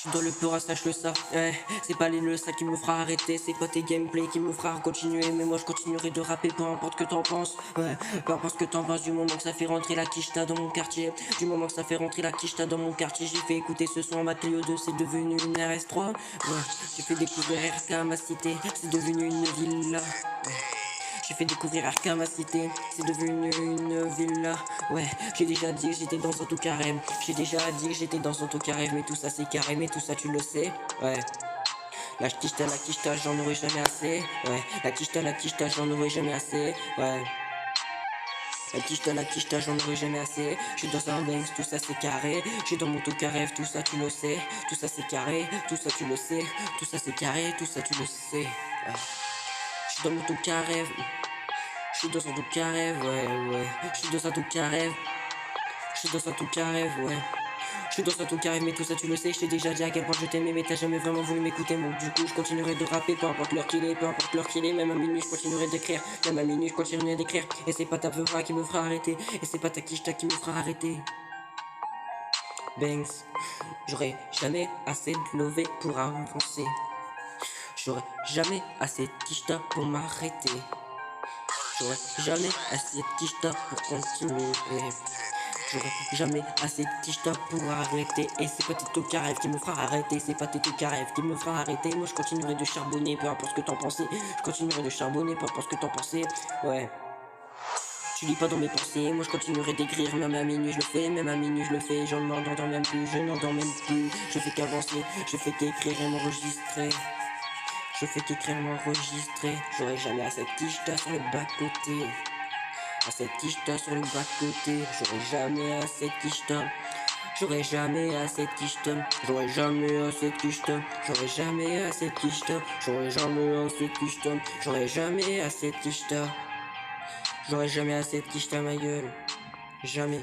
suis dans le peur, sache-le ça. Ouais, c'est pas les ça qui me fera arrêter, c'est pas tes gameplays qui me fera continuer. Mais moi je continuerai de rapper, peu importe que t'en penses. Ouais, peu importe ce que t'en penses, du moment que ça fait rentrer la quicheta dans mon quartier. Du moment que ça fait rentrer la quicheta dans mon quartier, j'ai fait écouter ce son à ma Clio 2, c'est devenu une RS3. Ouais, j'ai fait découvrir RK ma cité, c'est devenu une villa. Ouais. J'ai fait découvrir Arkham ma cité, c'est devenu une villa. Ouais, j'ai déjà dit que j'étais dans un tout carré. J'ai déjà dit que j'étais dans un tout carré, mais tout ça c'est carré, mais tout ça tu le sais. Ouais. La quicheta, j'en aurai jamais assez. Ouais, la quicheta, j'en aurai jamais assez. Ouais. La quicheta, j'en aurai jamais assez. J'suis dans un Benz, tout ça c'est carré. J'suis dans mon tout carré, tout ça tu le sais. Tout ça c'est carré, tout ça tu le sais. Tout ça c'est carré, tout ça tu le sais. Ouais. J'suis dans mon tout carré. J'suis dans un tout carré, ouais. J'suis dans un tout carré. J'suis dans un tout carré, ouais. J'suis dans un tout carré, mais tout ça tu le sais. J't'ai déjà dit à quel point je t'aimais, mais t'as jamais vraiment voulu m'écouter. Donc du coup, je continuerai de rapper, peu importe l'heure qu'il est, peu importe l'heure qu'il est. Même à minuit, je continuerai d'écrire. Même à minuit, je continuerai d'écrire. Et c'est pas ta peuvra qui me fera arrêter. Et c'est pas ta quicheta qui me fera arrêter. Banks, j'aurai jamais assez de lové pour avancer. J'aurai jamais assez de quicheta pour m'arrêter. J'aurai jamais assez de quicheta pour continuer. J'aurai jamais assez de quicheta pour arrêter. Et c'est pas tes tocarèves qui me fera arrêter. C'est pas tes tocarèves qui me fera arrêter. Moi je continuerai de charbonner, peu importe ce que t'en pensais. Je continuerai de charbonner, peu importe ce que t'en pensais. Ouais. Tu lis pas dans mes pensées, moi je continuerai d'écrire. Même à minuit je le fais, même à minuit je le fais. J'en m'endors même plus, je n'endors même plus. Je fais qu'avancer, je fais qu'écrire et m'enregistrer. Je fais qu'écrire, m'enregistrer. J'aurai jamais assez de quicheta sur le bas-côté. Assez de quicheta sur le bas-côté. J'aurai jamais assez de quicheta. J'aurai jamais assez de quicheta. J'aurai jamais assez de quicheta. J'aurai jamais assez de quicheta. J'aurai jamais assez de quicheta. J'aurai jamais assez de quicheta. J'aurai jamais assez de quicheta, ma gueule. Jamais.